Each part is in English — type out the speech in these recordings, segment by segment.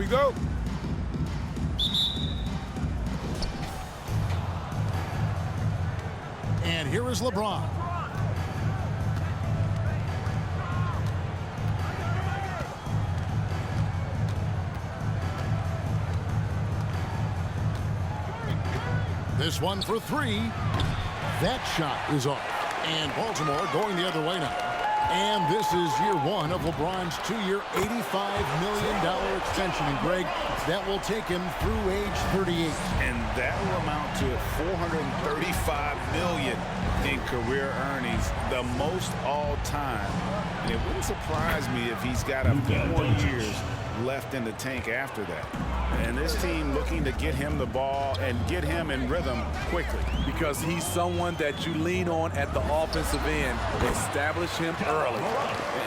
go. And here is LeBron. This one for three. That shot is off. And Baltimore going the other way now. And this is year one of LeBron's two-year, $85 million extension. And, Greg, that will take him through age 38. And that will amount to $435 million in career earnings, the most all time. And it wouldn't surprise me if he's got a few more years left in the tank after that. And this team looking to get him the ball and get him in rhythm quickly. Because he's someone that you lean on at the offensive end. Establish him early.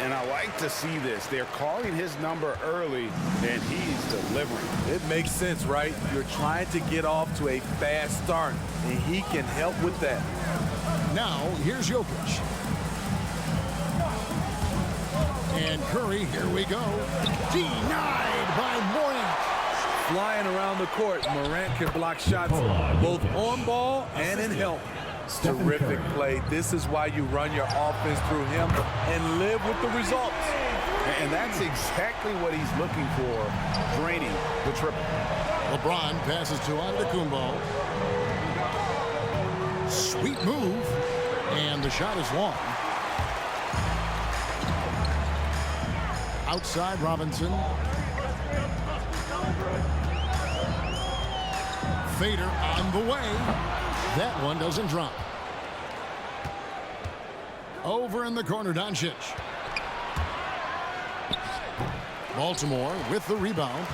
And I like to see this. They're calling his number early, and he's delivering. It makes sense, right? You're trying to get off to a fast start, and he can help with that. Now, here's Jokic. And Curry, here we go. Denied by Morant. Flying around the court, Morant can block shots both on ball and in help. Terrific play. This is why you run your offense through him and live with the results. And that's exactly what he's looking for, draining the triple. LeBron passes to Antetokounmpo. Sweet move. And the shot is long. Outside Robinson. Fader on the way. That one doesn't drop. Over in the corner, Doncic. Baltimore with the rebound.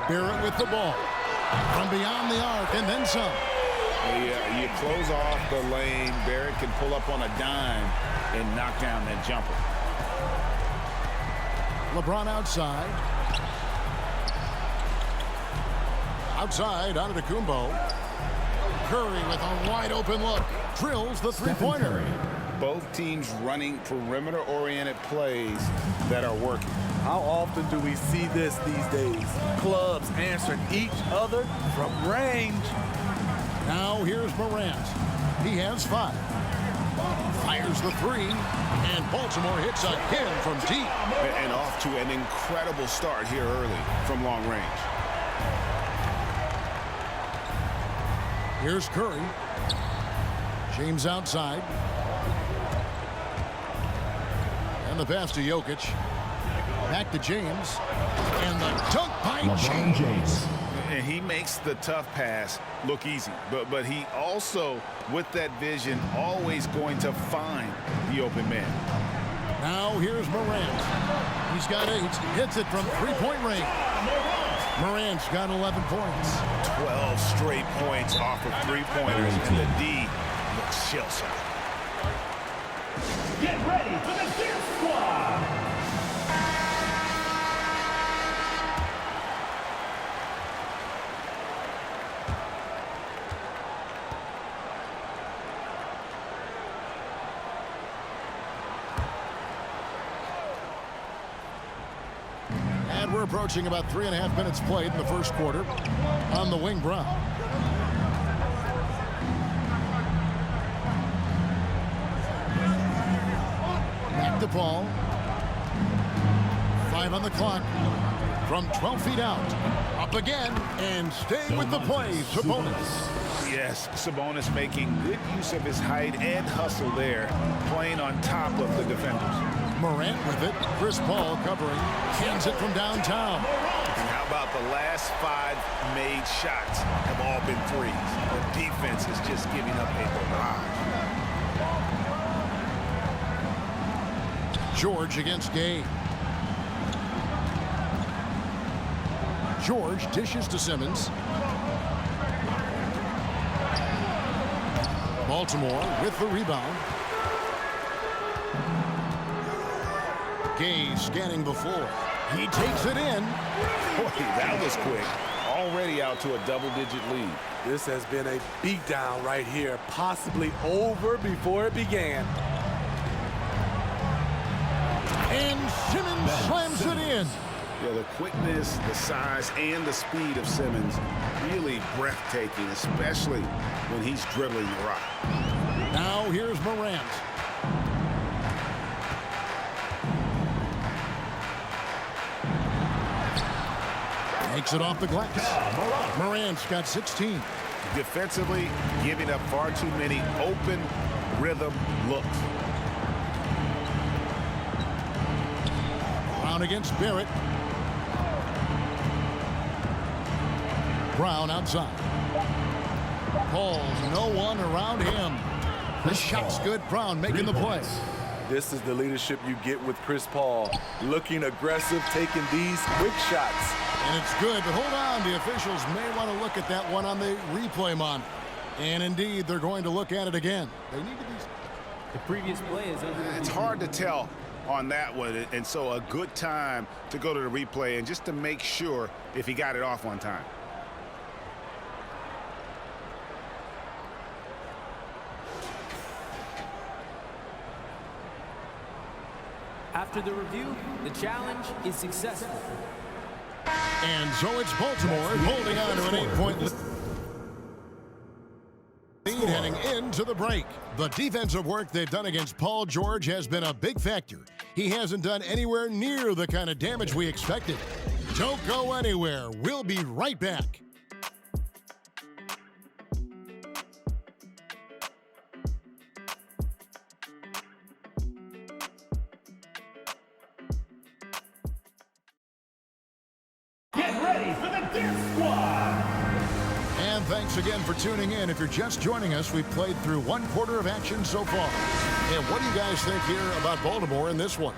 Barrett with the ball. From beyond the arc and then some. Yeah, you close off the lane. Barrett can pull up on a dime and knock down that jumper. LeBron outside. Outside, Antetokounmpo. Curry with a wide open look. Drills the three-pointer. Both teams running perimeter-oriented plays that are working. How often do we see this these days? Clubs answering each other from range. Now here's Morant. He has 5. Fires the 3. And Baltimore hits again from deep. And off to an incredible start here early from long range. Here's Curry. James outside. And the pass to Jokic. Back to James. And the dunk by James. And he makes the tough pass look easy. But he also, with that vision, always going to find the open man. Now here's Morant. He's got 8. Hits it from three-point range. Morant's got 11 points. 12 straight points off of three-pointers, and the D looks shell-shocked. Get ready for the dance squad! And we're approaching about 3.5 minutes played in the first quarter on the wing. Brown. Back to Paul. 5 on the clock. From 12 feet out. Up again. And staying with the play, Sabonis. Yes, Sabonis making good use of his height and hustle there, playing on top of the defenders. Morant with it. Chris Paul covering. Hands it from downtown. And how about the last 5 made shots have all been threes? The defense is just giving up a barrage. George against Gay. George dishes to Simmons. Baltimore with the rebound. Gay scanning before. He takes it in. Boy, that was quick. Already out to a double-digit lead. This has been a beatdown right here, possibly over before it began. And and Simmons slams it in. Yeah, the quickness, the size, and the speed of Simmons really breathtaking, especially when he's dribbling the rock. Now here's Morant. Makes it off the glass. Morant's got 16. Defensively, giving up far too many open rhythm looks. Brown against Barrett. Brown outside. Paul, no one around him. The shot's good. Brown making the play. This is the leadership you get with Chris Paul. Looking aggressive, taking these quick shots. And it's good, but hold on. The officials may want to look at that one on the replay monitor. And indeed, they're going to look at it again. They need to be... The previous play is under... It's hard to tell on that one, and so a good time to go to the replay and just to make sure if he got it off on time. After the review, the challenge is successful. And so it's Baltimore holding on to an 8-point lead heading into the break. The defensive work they've done against Paul George has been a big factor. He hasn't done anywhere near the kind of damage we expected. Don't go anywhere. We'll be right back. Get ready for the Death Squad. And thanks again for tuning in. If you're just joining us, we've played through one quarter of action so far. And what do you guys think here about Baltimore in this one?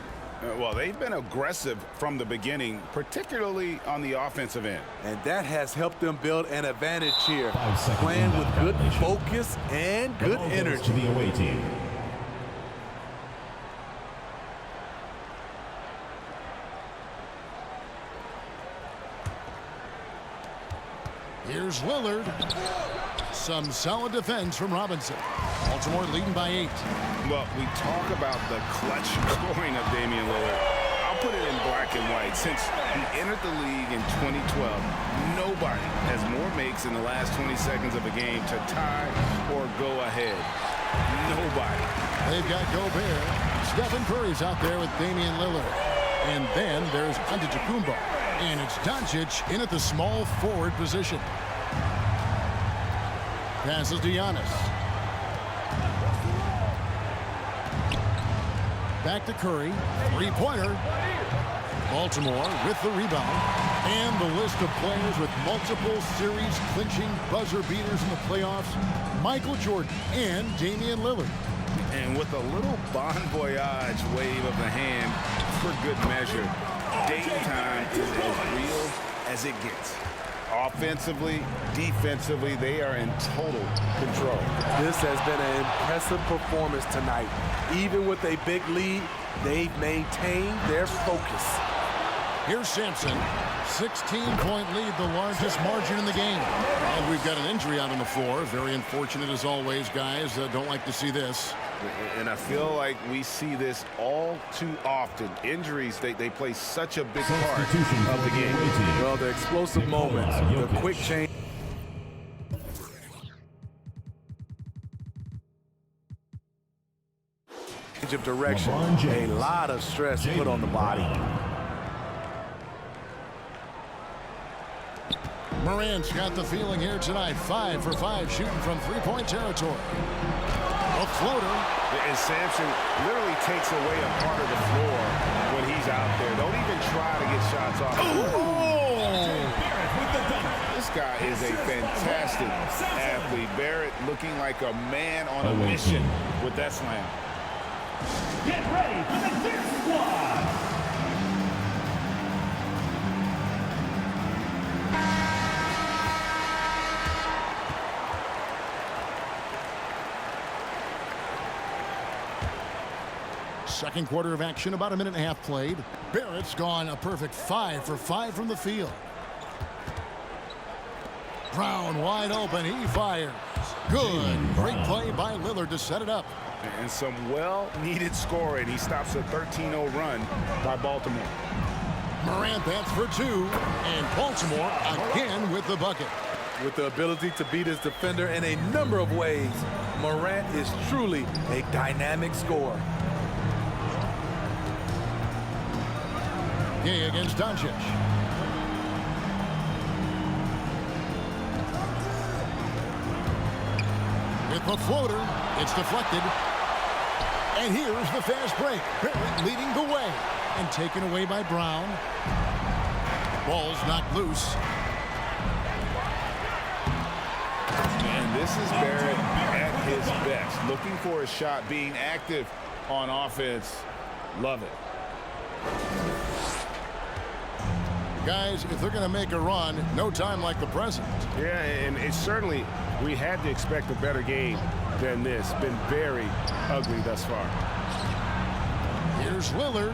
Well, they've been aggressive from the beginning, particularly on the offensive end. And that has helped them build an advantage here. Playing with good focus and good energy. To the away team. Here's Lillard. Some solid defense from Robinson. Baltimore leading by 8. Well, we talk about the clutch scoring of Damian Lillard. I'll put it in black and white. Since he entered the league in 2012, nobody has more makes in the last 20 seconds of a game to tie or go ahead. Nobody. They've got Gobert. Stephen Curry's out there with Damian Lillard. And then there's Antetokounmpo. And it's Doncic in at the small forward position. Passes to Giannis. Back to Curry. Three-pointer. Baltimore with the rebound. And the list of players with multiple series-clinching buzzer beaters in the playoffs. Michael Jordan and Damian Lillard. And with a little bon voyage wave of the hand for good measure, Dame time is as real as it gets. Offensively, defensively, they are in total control. This has been an impressive performance tonight. Even with a big lead, they've maintained their focus. Here's Sampson. 16-point lead, the largest margin in the game. And we've got an injury out on the floor. Very unfortunate as always, guys. Don't like to see this. And I feel like we see this all too often. Injuries, they play such a big part of the game. Well, the explosive moments, the quick change. Of direction, a lot of stress put on the body. Morant's got the feeling here tonight. 5 for 5 shooting from three-point territory. A floater. And Sampson literally takes away a part of the floor when he's out there. Don't even try to get shots off. This guy is a fantastic athlete. Barrett looking like a man on a mission with that slam. Get ready for the Death Squad. Second quarter of action, about a minute and a half played. Barrett's gone a perfect 5 for 5 from the field. Brown wide open, he fires. Good. Great play by Lillard to set it up. And some well-needed scoring. He stops a 13-0 run by Baltimore. Morant bats for two, and Baltimore again with the bucket. With the ability to beat his defender in a number of ways, Morant is truly a dynamic scorer. Gay against Doncic. With the floater, it's deflected. And here's the fast break. Barrett leading the way. And taken away by Brown. Ball's knocked loose. And this is Barrett at his best. Looking for a shot, being active on offense. Love it. Guys, if they're going to make a run, no time like the present. Yeah, and it's certainly, we had to expect a better game than this. Been very ugly thus far. Here's Lillard.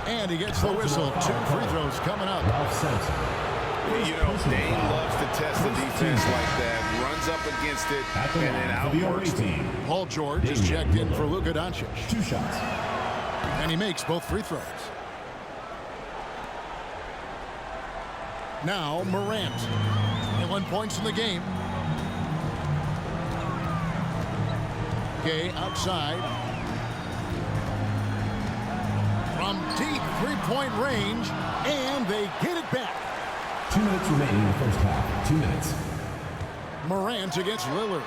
And he gets the whistle. 2 free throws coming up. You know, Dane loves to test the defense like that. Runs up against it and then outworks them. Paul George is checked in for Luka Doncic. 2 shots. And he makes both free throws. Now Morant. 21 points in the game. Gay outside. From deep three-point range. And they get it back. 2 minutes remaining in the first half. 2 minutes. Morant against Lillard.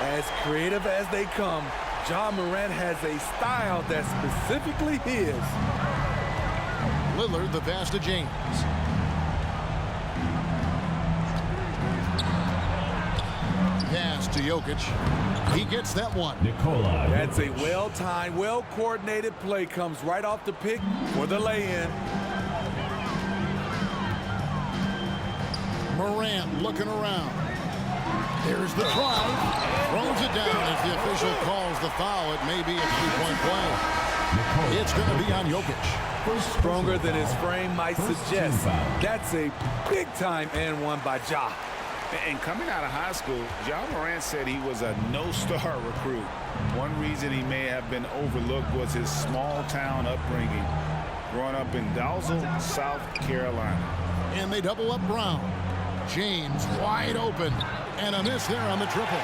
As creative as they come, Ja Morant has a style that's specifically his. Lillard, the pass to James. Pass to Jokic. He gets that one. That's a well-timed, well-coordinated play. Comes right off the pick for the lay-in. Morant looking around. There's the drive. Throws it down. If the official calls the foul, it may be a three-point play. It's going to be on Jokic. Stronger than his frame might suggest. That's a big-time and one by Ja. And coming out of high school, Ja Morant said he was a no-star recruit. One reason he may have been overlooked was his small-town upbringing, growing up in Dalzell, South Carolina. And they double up Brown. James wide open. And a miss there on the triple.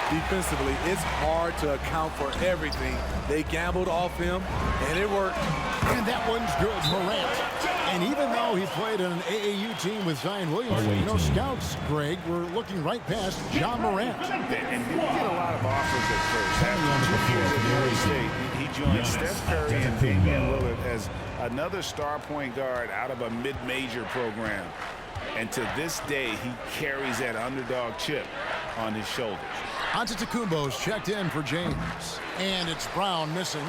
Defensively, it's hard to account for everything. They gambled off him, and it worked. And that one's good, Morant. And even though he played on an AAU team with Zion Williamson, you know, scouts, Greg, were looking right past Ja Morant. And didn't get a lot of offers at first. After 2 years at Murray State, he joined Steph Curry and Damian Lillard as another star point guard out of a mid-major program. And to this day, he carries that underdog chip on his shoulders. Antetokounmpo's checked in for James. And it's Brown missing.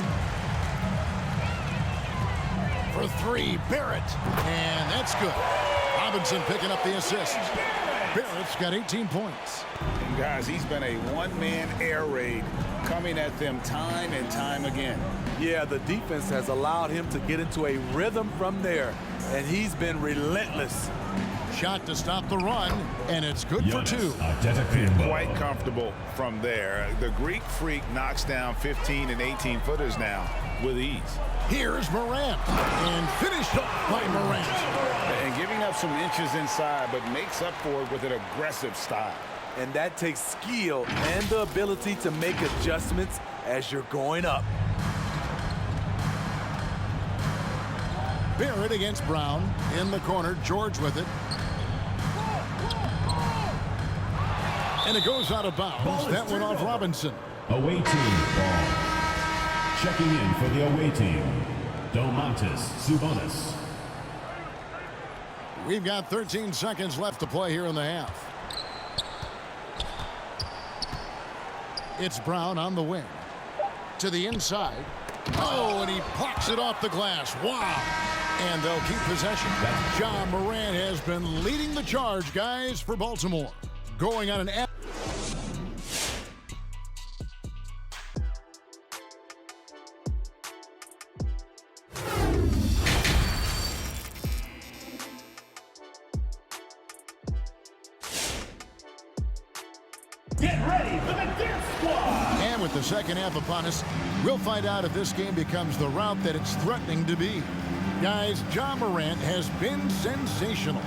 For 3, Barrett. And that's good. Robinson picking up the assist. Barrett's got 18 points. And guys, he's been a one-man air raid coming at them time and time again. Yeah, the defense has allowed him to get into a rhythm from there, and he's been relentless. Shot to stop the run, and it's good for 2. Quite comfortable from there. The Greek freak knocks down 15 and 18-footers now with ease. Here's Morant, and finished up by Morant. And giving up some inches inside, but makes up for it with an aggressive style. And that takes skill and the ability to make adjustments as you're going up. Barrett against Brown. In the corner, George with it. And it goes out of bounds. That went off Robinson. Away team ball. Checking in for the away team, Domantas Sabonis. We've got 13 seconds left to play here in the half. It's Brown on the wing. To the inside. Oh, and he plucks it off the glass. Wow. And they'll keep possession. Ja Morant has been leading the charge, guys, for Baltimore. Going on an with the second half upon us, we'll find out if this game becomes the route that it's threatening to be. Guys, Ja Morant has been sensational.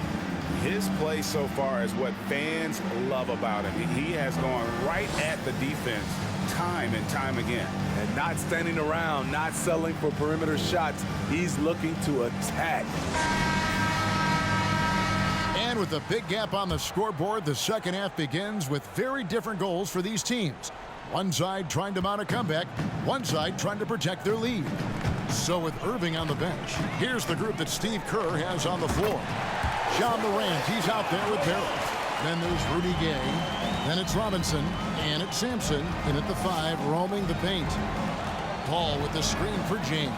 His play so far is what fans love about him. He has gone right at the defense time and time again. And not standing around, not settling for perimeter shots. He's looking to attack. And with a big gap on the scoreboard, the second half begins with very different goals for these teams. One side trying to mount a comeback, one side trying to protect their lead. So with Irving on the bench, here's the group that Steve Kerr has on the floor. Ja Morant, he's out there with Barrett. Then there's Rudy Gay. Then it's Robinson. And it's Sampson in at the 5, roaming the paint. Paul with the screen for James.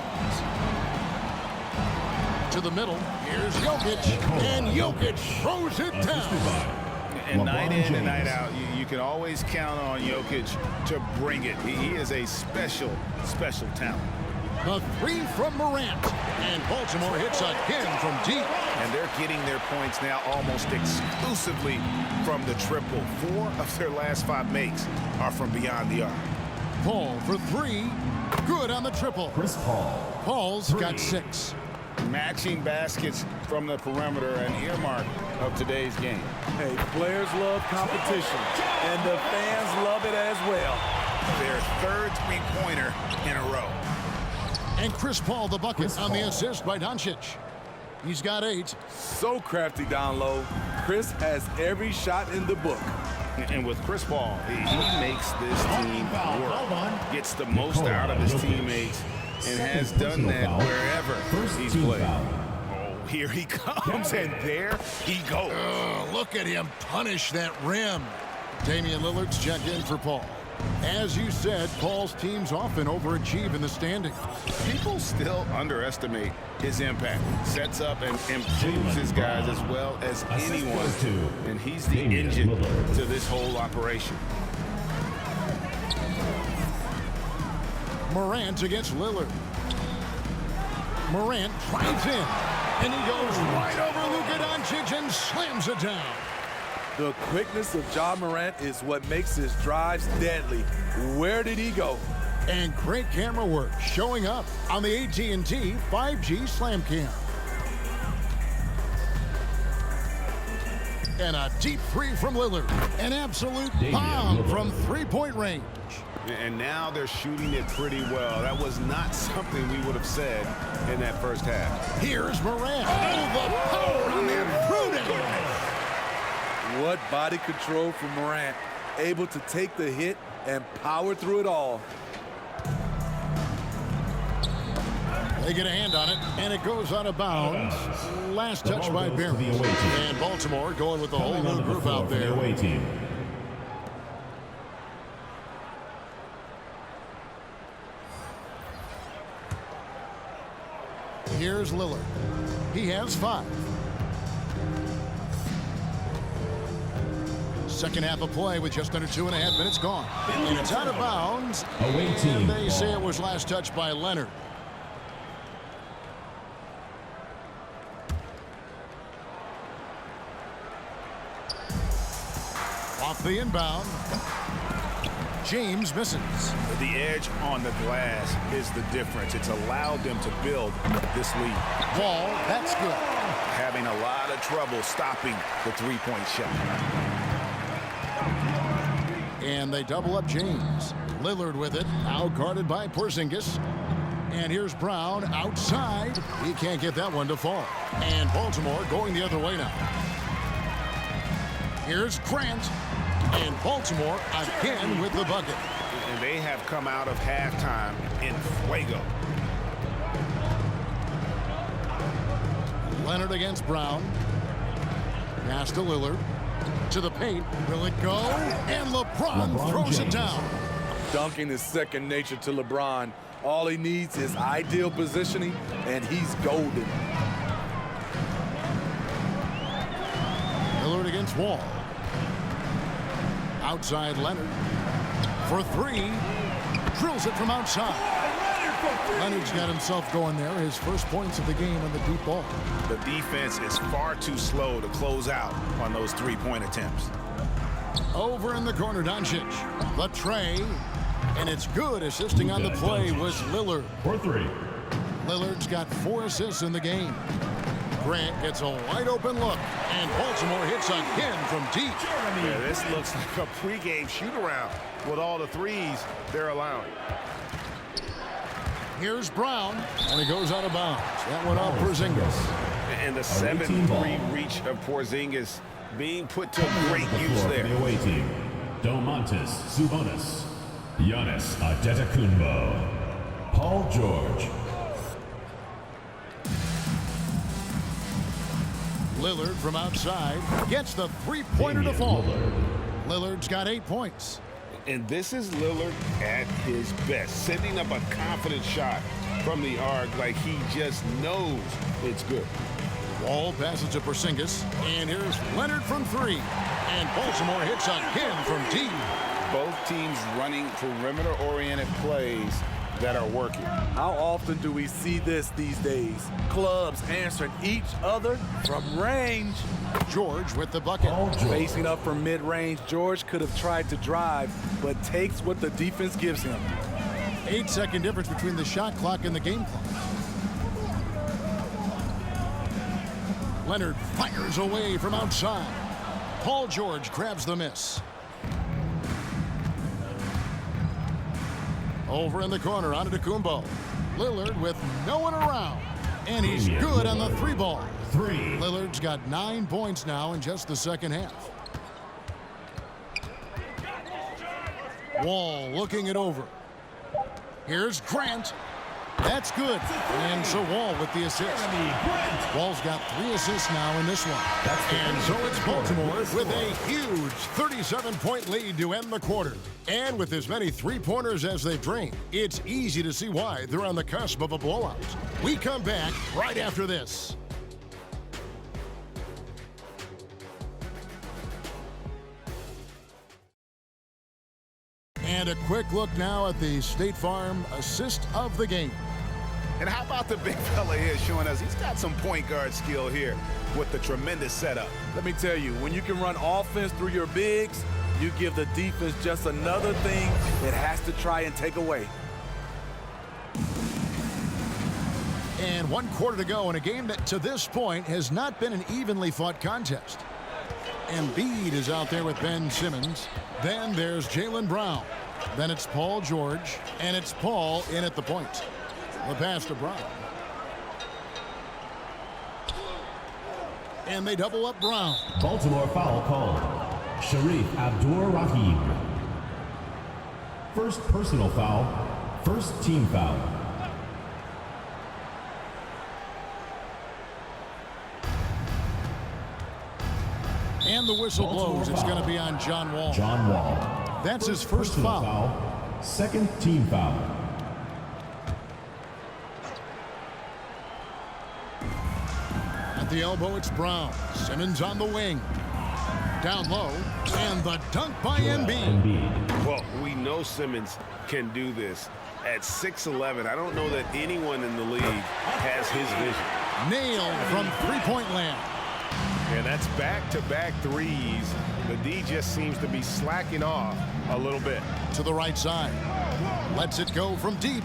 To the middle. Here's Jokic. And Jokic throws it down. And night in and night out, you can always count on Jokic to bring it. He is a special, special talent. The 3 from Morant. And Baltimore hits again from deep. And they're getting their points now almost exclusively from the triple. 4 of their last 5 makes are from beyond the arc. Paul for 3. Good on the triple. Chris Paul. Paul's got 6. Matching baskets from the perimeter, an earmark of today's game. Hey, players love competition, and the fans love it as well. Their 3rd three-pointer in a row. And Chris Paul the bucket on the assist by Doncic. He's got 8. So crafty down low. Chris has every shot in the book. And with Chris Paul, he makes this team work. Gets the most out of his teammates and has done that wherever he's played. Oh, here he comes, and there he goes. Look at him punish that rim. Damian Lillard's checked in for Paul. As you said, Paul's teams often overachieve in the standings. People still underestimate his impact. Sets up and improves his guys as well as anyone. And he's the engine to this whole operation. Morant against Lillard. Morant drives in. And he goes right over Luka Doncic and slams it down. The quickness of Ja Morant is what makes his drives deadly. Where did he go? And great camera work showing up on the AT&T 5G Slam Cam. And a deep 3 from Lillard. An absolute bomb from three-point range. And now they're shooting it pretty well. That was not something we would have said in that first half. Here's Morant. Oh, the power on that throw-down. What body control from Morant. Able to take the hit and power through it all. They get a hand on it, and it goes out of bounds. Last touch by Barrett. And Baltimore going with the whole new group out there. Here's Lillard. He has 5. Second half of play with just under 2.5 minutes gone. And it's out of bounds. And they say it was last touched by Leonard. Off the inbound. James misses. The edge on the glass is the difference. It's allowed them to build this lead. Wall, that's good. Having a lot of trouble stopping the three-point shot. And they double up James. Lillard with it, now guarded by Porzingis. And here's Brown outside. He can't get that one to fall. And Baltimore going the other way now. Here's Grant. And Baltimore again with the bucket. And they have come out of halftime in fuego. Leonard against Brown. Pass to Lillard. To the paint. Will it go? And LeBron throws it down. Dunking is second nature to LeBron. All he needs is ideal positioning, and he's golden. Lillard against Wall. Outside Leonard. For 3. Drills it from outside. Leonard's got himself going there. His first points of the game on the deep ball. The defense is far too slow to close out on those three-point attempts. Over in the corner, Doncic. The tray. And it's good. Assisting on the play was Lillard. For 3. Lillard's got 4 assists in the game. Grant gets a wide open look, and Baltimore hits again from deep. Yeah, this looks like a pregame shoot-around with all the threes they're allowing. Here's Brown, and he goes out of bounds. That one off Porzingis. And the 7-3 reach of Porzingis being put to great use there. The away team. Domantas Sabonis. Giannis Antetokounmpo. Paul George. Lillard from outside gets the three-pointer to fall. Lillard's got 8 points. And this is Lillard at his best, setting up a confident shot from the arc like he just knows it's good. Wall passes to Porzingis, and here's Leonard from 3. And Baltimore hits again from deep. Both teams running perimeter-oriented plays that are working. How often do we see this these days? Clubs answering each other from range. George with the bucket. Facing up from mid-range, George could have tried to drive, but takes what the defense gives him. 8-second difference between the shot clock and the game clock. Leonard fires away from outside. Paul George grabs the miss. Over in the corner, Antetokounmpo. Lillard with no one around. And he's good on the 3-ball. 3. Lillard's got 9 points now in just the second half. Wall looking it over. Here's Grant. That's good. And so Wall with the assist. Wall's got 3 assists now in this one. And so it's Baltimore with a huge 37-point lead to end the quarter. And with as many three-pointers as they've drained, it's easy to see why they're on the cusp of a blowout. We come back right after this. And a quick look now at the State Farm assist of the game. And how about the big fella here showing us he's got some point guard skill here with the tremendous setup. Let me tell you, when you can run offense through your bigs, you give the defense just another thing it has to try and take away. And 1 quarter to go in a game that to this point has not been an evenly fought contest. Embiid is out there with Ben Simmons. Then there's Jaylen Brown. Then it's Paul George, and it's Paul in at the point. The pass to Brown. And they double up Brown. Baltimore foul called. Sharif Abdur-Rahim. First personal foul. First team foul. And the whistle blows. It's going to be on John Wall. John Wall. That's his first foul. Second team foul. At the elbow, it's Brown. Simmons on the wing. Down low. And the dunk by Embiid. Well, we know Simmons can do this. At 6'11", I don't know that anyone in the league has his vision. Nailed from three-point land. And that's back-to-back threes. The D just seems to be slacking off a little bit. To the right side. Lets it go from deep.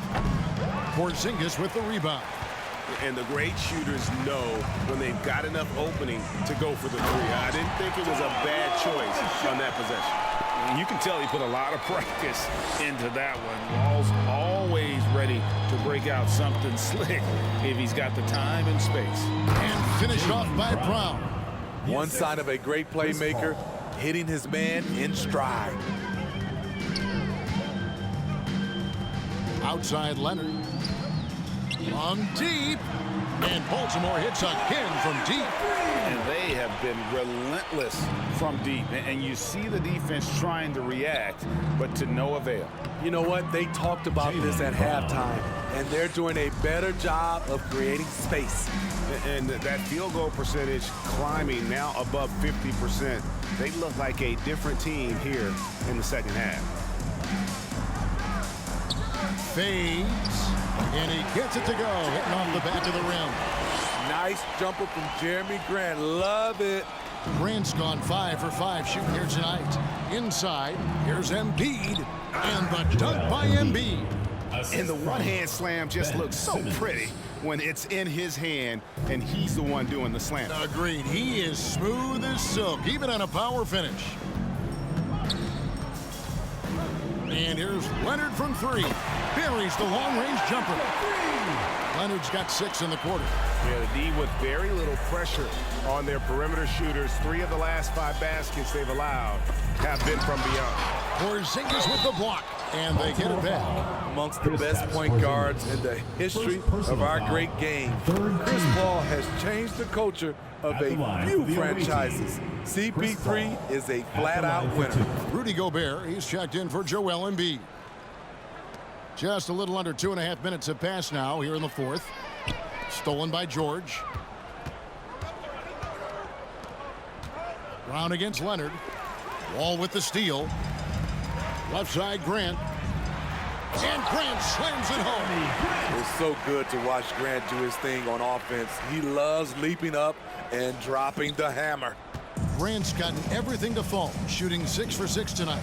Porzingis with the rebound. And the great shooters know when they've got enough opening to go for the three. I didn't think it was a bad choice on that possession. You can tell he put a lot of practice into that one. Wall's always ready to break out something slick if he's got the time and space. And finished off by Brown. One sign of a great playmaker, hitting his man in stride. Outside Leonard. Long deep. And Baltimore hits again from deep. And they have been relentless from deep. And you see the defense trying to react, but to no avail. You know what? They talked about this at halftime, and they're doing a better job of creating space. And that field goal percentage climbing now above 50%. They look like a different team here in the second half. Fades. And he gets it to go. Hitting off the back of the rim. Nice jumper from Jeremy Grant. Love it. Grant's gone 5 for 5 shooting here tonight. Inside, here's Embiid, and the dunk by Embiid. And the one-hand slam just looks so pretty when it's in his hand and he's the one doing the slam. Agreed. He is smooth as silk, even on a power finish. And here's Leonard from three. Buries the long-range jumper. Leonard's got 6 in the quarter. Yeah, the D with very little pressure on their perimeter shooters. 3 of the last 5 baskets they've allowed have been from beyond. Porzingis with the block, and they get it back. Amongst the best point guards in the history of our great game, Chris Paul has changed the culture of a few franchises. CP3 is a flat-out winner. Rudy Gobert, he's checked in for Joel Embiid. Just a little under 2.5 minutes have passed now here in the fourth. Stolen by George. Brown against Leonard. Wall with the steal. Left side, Grant. And Grant slams it home. It's so good to watch Grant do his thing on offense. He loves leaping up and dropping the hammer. Grant's gotten everything to fall, shooting 6 for 6 tonight.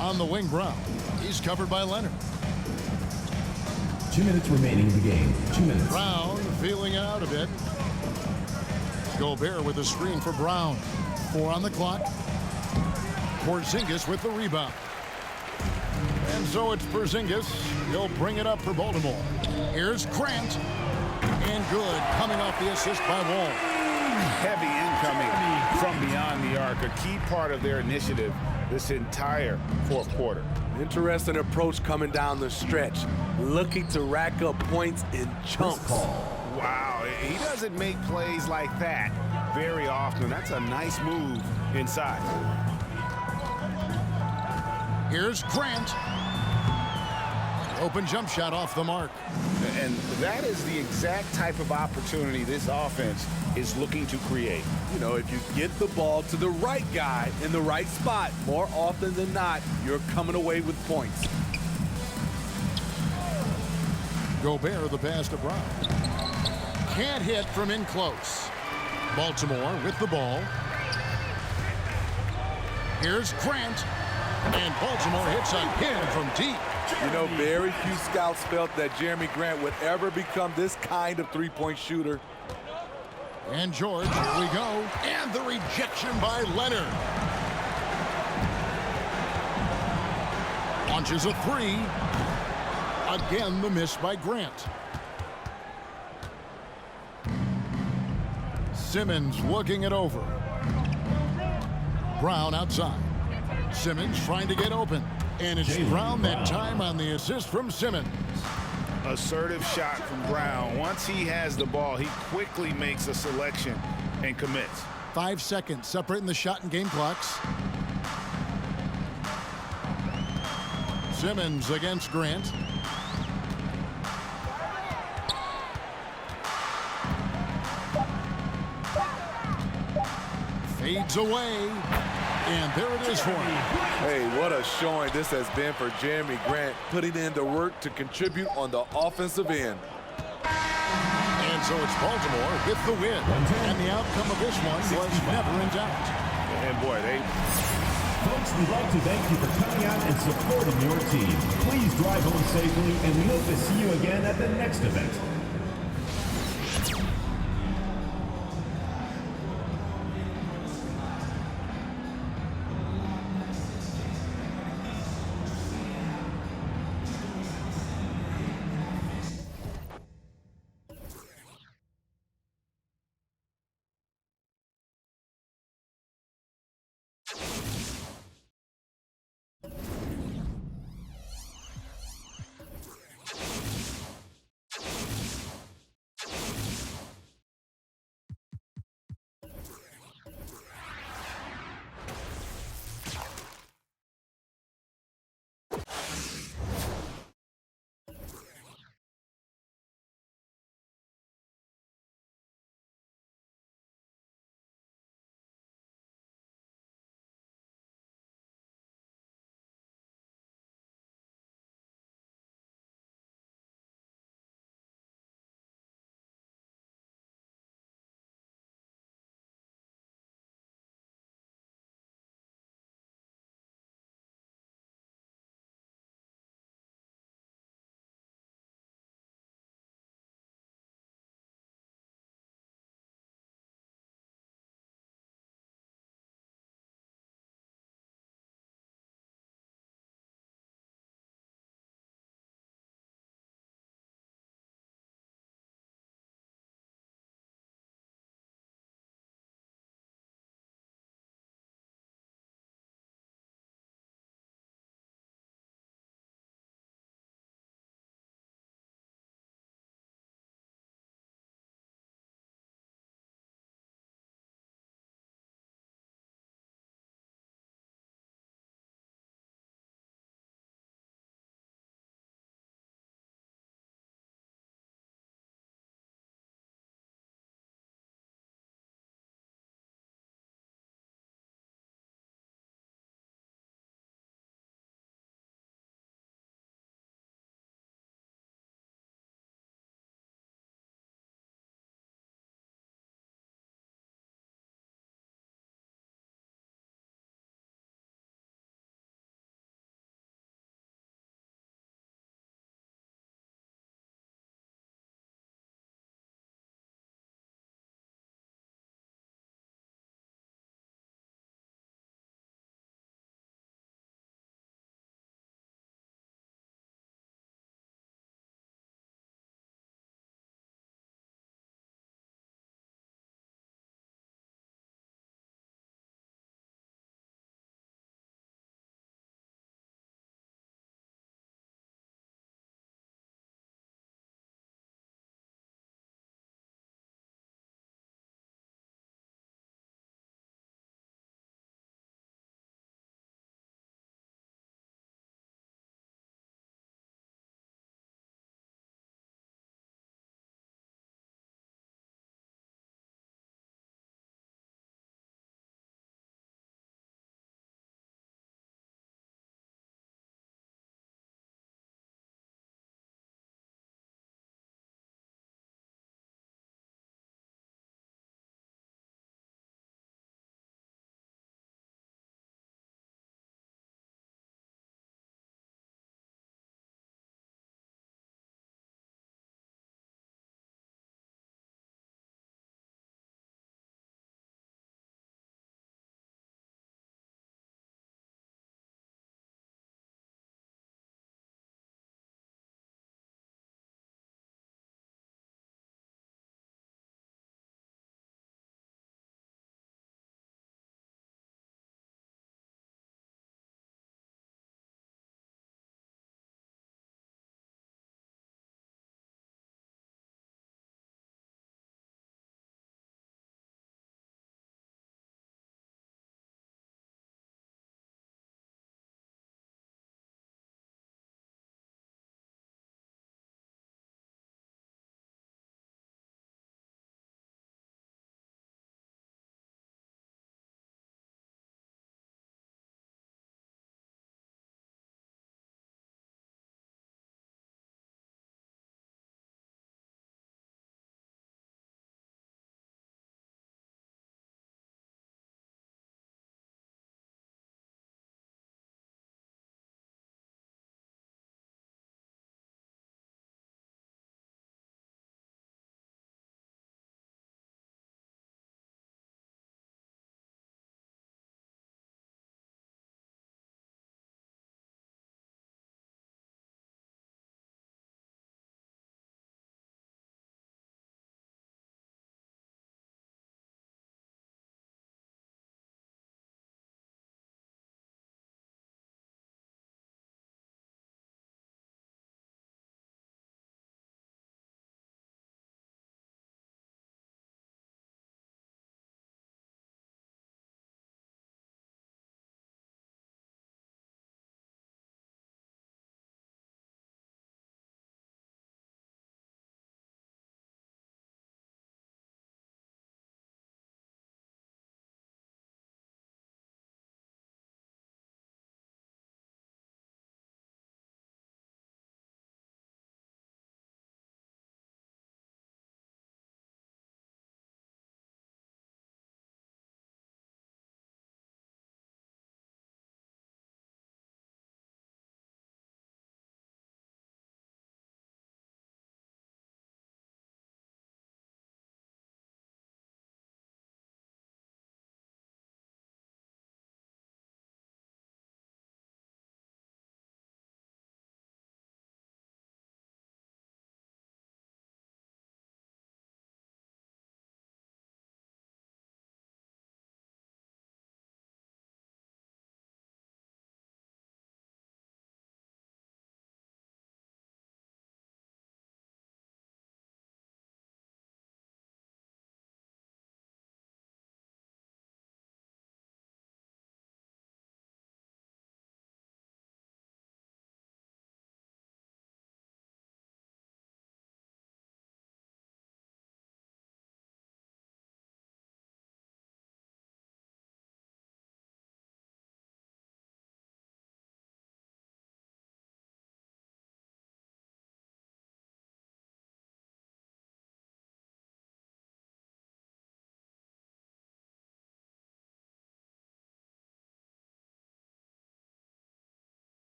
On the wing, Brown. He's covered by Leonard. 2 minutes remaining in the game. 2 minutes. Brown feeling it out a bit. Gobert with a screen for Brown. 4 on the clock. Porzingis with the rebound. And so it's Porzingis. He'll bring it up for Baltimore. Here's Grant. And good, coming off the assist by Wall. Heavy incoming from beyond the arc, a key part of their initiative this entire fourth quarter. Interesting approach coming down the stretch, looking to rack up points in chunks. Wow, he doesn't make plays like that very often. That's a nice move inside. Here's Grant. Open jump shot off the mark. And that is the exact type of opportunity this offense is looking to create. You know, if you get the ball to the right guy in the right spot, more often than not, you're coming away with points. Gobert the pass to Brown. Can't hit from in close. Baltimore with the ball. Here's Grant. And Baltimore hits a pin from deep. You know, very few scouts felt that Jeremy Grant would ever become this kind of three-point shooter. And George, here we go. And the rejection by Leonard. Launches a 3. Again, the miss by Grant. Simmons looking it over. Brown outside. Simmons trying to get open. And it's Brown that time on the assist from Simmons. Assertive shot from Brown. Once he has the ball, he quickly makes a selection and commits. 5 seconds separating the shot and game clocks. Simmons against Grant. Fades away. And there it is for him. Hey, what a showing this has been for Jeremy Grant, putting in the work to contribute on the offensive end. And so it's Baltimore with the win. And the outcome of this one was never in doubt. And boy, Folks, we'd like to thank you for coming out and supporting your team. Please drive home safely, and we hope to see you again at the next event.